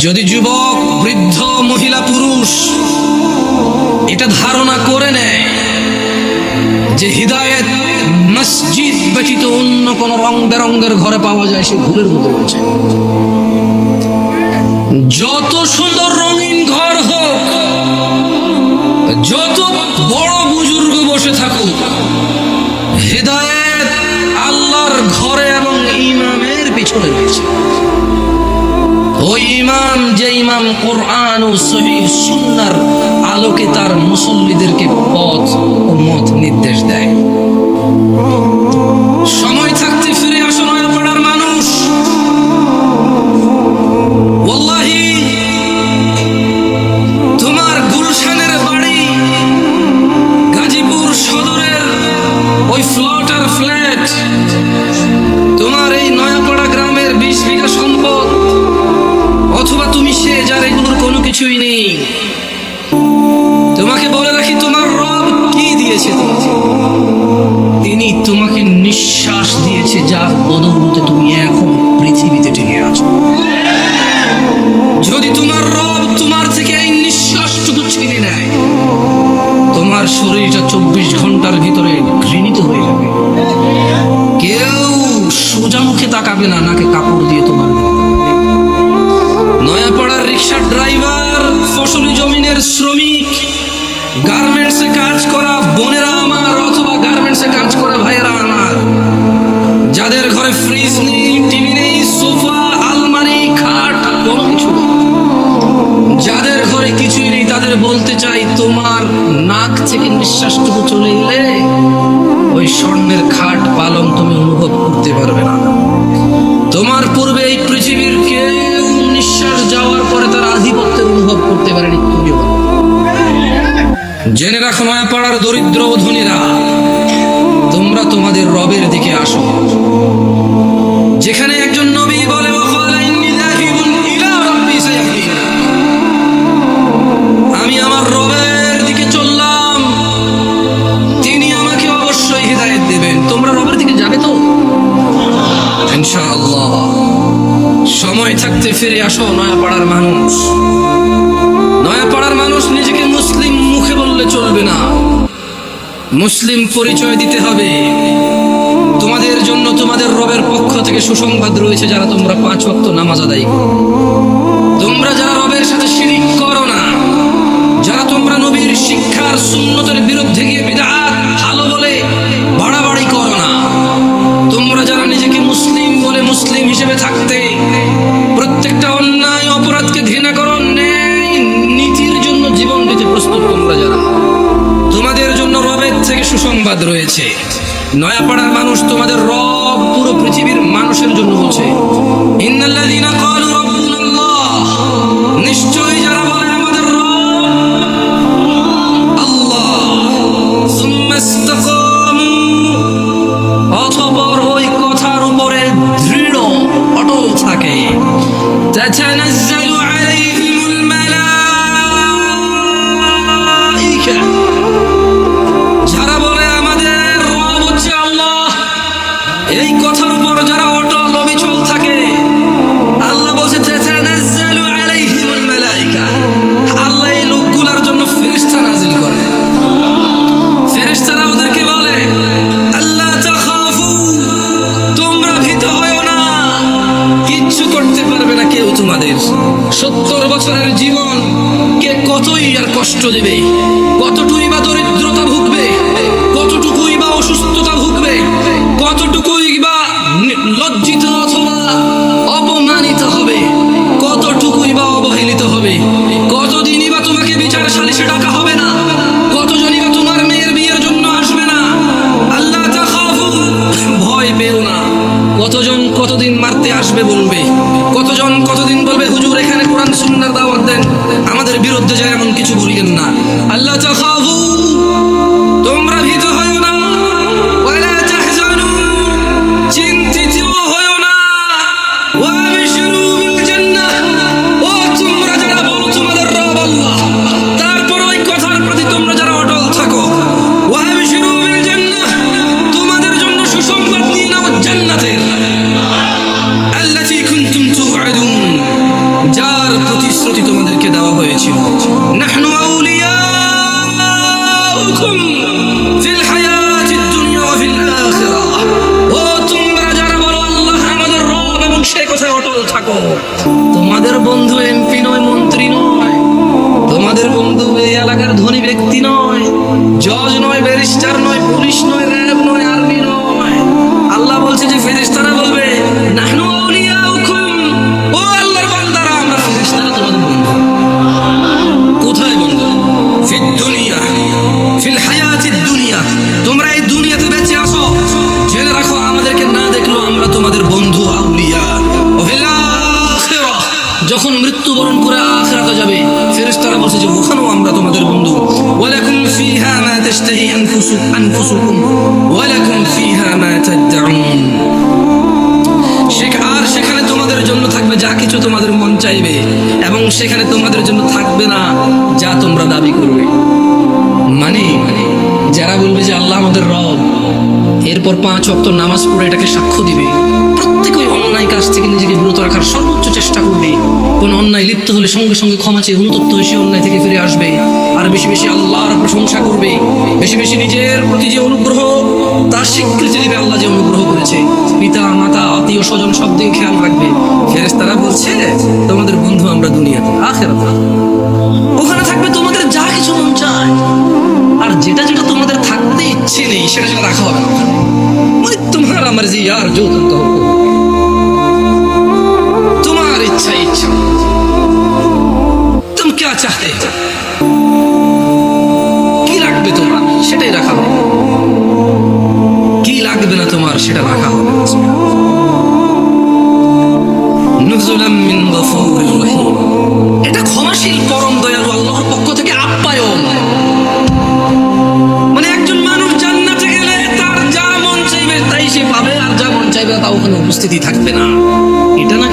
যদি যুবক, বৃদ্ধ, মহিলা, পুরুষ এটা ধারণা করে নেয় যে হিদায়েত মসজিদ ব্যতীত অন্য কোন রং বেরঙ্গের ঘরে পাওয়া যায়, সে ভুলের মধ্যে রয়েছে। যত সুন্দর রঙিন ঘর হোক, যত বড় বুজুর্গ বসে থাকুক, হিদায়েত আল্লাহর ঘরে এবং ইমামের পিছনে রয়েছে। ওই ইমাম, যে ইমাম কোরআন ও সহিহ সুন্নাহর আলোকে তার মুসল্লিদেরকে পথ ও মত নির্দেশ দেয়। সময় থাকতে ফিরে আসো নয়াপাড়ার মানুষ। ওয়াল্লাহি তোমার গুলশানের বাড়ি, গাজীপুর সদরের ওই ফ্লটার ফ্ল্যাট, তোমার এই নয়াপাড়া গ্রামের 20 বিঘা সম্পদ, অথবা তুমি সে যার এগুলোর কোনো কিছুই নেই। তোমাকে বলে রাখি, তোমার রব কি দিয়েছে? তিনি তোমাকে নিঃশ্বাস দিয়েছে, যার বদৌলতে তুমি এখন পৃথিবীতে টিকে আছো। যদি তোমার রব তোমার থেকে এই নিঃশ্বাসটুকু ছিনে নেয়, তোমার শরীরটা 24 ঘন্টার ভিতরে ঘৃণিত হয়ে যাবে। কেউ সোজা মুখে তাকাবে না, নাকে কাপড় দিয়ে তোমার। নয়াপাড়ার রিক্সার ড্রাইভার, ফসলি জমিনের শ্রমিক, গার্মেন্টসে কাজ করা বোনেরা আমার, অথবা গার্মেন্টসে কাজ করা ভাইয়েরা আমার, যাদের ঘরে ফ্রিজ নেই, টিভি নেই, সোফা, আলমারি, খাট, কোনো কিছু, যাদের ঘরে কিছুই নেই, তাদের বলতে চাই, তোমার নাক থেকে নিঃশ্বাসটুকু চলে গেলে ওই স্বর্ণের খাট পালং তুমি অনুভব করতে পারবে না। তোমার পূর্বে এই পৃথিবীর কেউ নিঃশ্বাস যাওয়ার পরে তার আধিপত্যের অনুভব করতে পারেনি, তুমিও। জেনে রাখো নয়াপাড়ার দরিদ্র ও ধনীরা, তোমরা তোমাদের রবের দিকে আসো। যেখানে একজন নবী বলে, আমি আমার রবের দিকে চললাম, তিনি আমাকে অবশ্যই হিদায়েত দেবেন। তোমরা রবের দিকে যাবে তো ইনশাআল্লাহ। সময় থাকতে ফিরে আসো নয়াপাড়ার মানুষ। নয়াপাড়ার মানুষ নিজেকে মুসলিম মুখে বললে চলবে না, মুসলিম পরিচয় দিতে হবে। তোমাদের জন্য তোমাদের রবের পক্ষ থেকে সুসংবাদ রয়েছে, যারা তোমরা 5 ওয়াক্ত নামাজ আদায় করো, তোমরা যারা রবের সাথে শিরিক করো না, যারা তোমরা নবীর শিক্ষার সুন্নতের বিরুদ্ধে গিয়ে বিদআত ভালো বলে বাড়াবাড়ি করো না, তোমরা যারা নিজেকে মুসলিম বলে মুসলিম হিসেবে থাকতে প্রত্যেকটা অন্যায় অপরাধকে ঘৃণা করো, ন্যায় নীতির জন্য জীবন দিতে প্রস্তুত, তোমরা যারা, তোমাদের জন্য রবের থেকে সুসংবাদ রয়েছে। নয়াপাড়ার মানুষ, তোমাদের রব পুরো পৃথিবীর মানুষের জন্য বলছে, ইন্নাল্লাযীনা ক্বালু রাব্বুনাল্লাহ, নিশ্চয়ই যারা বলে আমাদের রব আল্লাহ, সুম্মা ইসতাকামু, অতঃপর ওই কথার উপরে দৃঢ় অটল থাকে, তাতানাজ্জালু আলাইহিমুল মালায়েকা, যারা বলে আমাদের রব হচ্ছে আল্লাহ, এই কথার উপর যারা অটল অবিচল থাকে, আল্লাহ বলছে তাতানাজ্জালু আলাইহিমুল মালায়েকা, আল্লাহ এই লোকগুলোর জন্য ফেরেশতা নাজিল করে। ফেরেশতারা ওদেরকে বলে, আল্লাহ তাখাফু, তোমরা ভীত হয়ো না, কিচ্ছু করতে পারবে না কেউ তোমাদের। 70 বছরের জীবন কে কতই আর কষ্ট দেবে, কতটুকুই বা দরিদ্রতা ভুগবে, কতটুকুই বা অসুস্থতা ভুগবে, কতটুকুই বা লজ্জিত অথবা অপমানিত হবে, কতটুকুই বা অবহেলিত হবে, কতদিনই বা তোমাকে বিচার সালিশে ডাকা হবে না, কতজনই বা তোমার মেয়ের বিয়ের জন্য আসবে না। আল্লাহ তাখাফু, ভয় পেও না। কতজন কতদিন মারতে আসবে বলবে, কতজন কতদিন বলবে হুজুর এখানে কোরআন সুন্নাহর দাওয়াত দেন, আমাদের বিরুদ্ধে যায় এমন কিছু বলিয়েন না। আল্লাহ তাখাফু, যার প্রতিশ্রুতি তোমাদেরকে দেওয়া হয়েছিল, নাহনু আউলিয়াউকুম ফিল হায়াতিদ দুনিয়া ওয়া ফিল আখিরাহ। ও তোমরা যারা বলো আল্লাহ আমাদের রব এবং সেই কথায় অটল থাকো, তোমাদের বন্ধু এমপি নয়, মন্ত্রী নয়, তোমাদের বন্ধু এই এলাকার ধনী ব্যক্তি নয়, জজ নয়, ব্যারিস্টার নয়, পুলিশ নয়, র্যাব নয়, আর্মি নয়। আল্লাহ বলছে যে ফেরেশতারা বলবে নাহনু আউলিয়াউকুম, ও আল্লাহর বান্দারা আমরা ফেরেশতারা তোমাদের বন্ধু। কোথায় বন্ধু? ফিদ দুনিয়া, ফিল হায়াতিদ দুনিয়া, তোমরা এই দুনিয়াতে বেঁচে আসো, জেনে রাখো আমাদেরকে না দেখলো আমরা তোমাদের বন্ধু আউলিয়া। ওয়া ফিল আখিরাহ, যখন মৃত্যুবরণ করে আখিরাতে যাবে, ফেরেশতারা বলছে যে ওখানেও আমরা তোমাদের বন্ধু। ওয়ালাকুম ফিহা মা তাশতাহি আনফুসুকুম ওয়ালাকুম ফিহা মা তাদউন, আর সেখানে তোমাদের জন্য থাকবে যা কিছু তোমাদের মন চাইবে, এবং সেখানে তোমাদের জন্য থাকবে না যা তোমরা দাবি করবে। মানে যারা বলবে যে আল্লাহ আমাদের রব, এরপর 5 ওয়াক্ত নামাজ পড়ে এটাকে সাক্ষ্য দিবে, প্রত্যেকই অন্যায় কাজ থেকে নিজেকে বিরত রাখার সর্বোচ্চ চেষ্টা করবে, কোন অন্যায় লিপ্ত হলে সঙ্গে সঙ্গে ক্ষমা চেয়ে অনুতপ্ত হয়ে সে অন্যায় থেকে ফিরে আসবে, আর বেশি বেশি আল্লাহর প্রশংসা করবে, বেশি বেশি নিজের প্রতি যে অনুগ্রহ তার স্বীকৃতি দেবে, আল্লাহ যে অনুগ্রহ করেছে, পিতা মাতা আত্মীয় স্বজন সব দিকে খেয়াল রাখবে। ফেরেশতারা বলছে তোমাদের বন্ধু আমরা দুনিয়াতে, আখিরাতে ওখানে থাকবে তোমাদের যা কিছু মন চায়, আর যেটা যেটা তোমাদের থাকতে ইচ্ছে নেই সেটা সেটা রাখা হবে না। মানে তোমার মর্জি यार, जो तुम कहो, তোমার ইচ্ছা ইচ্ছা, तुम क्या चाहते हो, কি লাগবে তোমার সেটাই রাখা হবে, কি লাগবে না তোমার সেটা রাখা হবে। নুজুলাম মিন গফুরির রহিম, এটা ক্ষমাশীল পরম দয়ালু আল্লাহর পক্ষ থেকে আপ্যায়ন। মানে একজন মানুষ জান্নাতে গেলে তার যা মন চাইবে তাই সে পাবে, আর যা মন চাইবে তা ওখানে উপস্থিতি থাকবে না। এটা না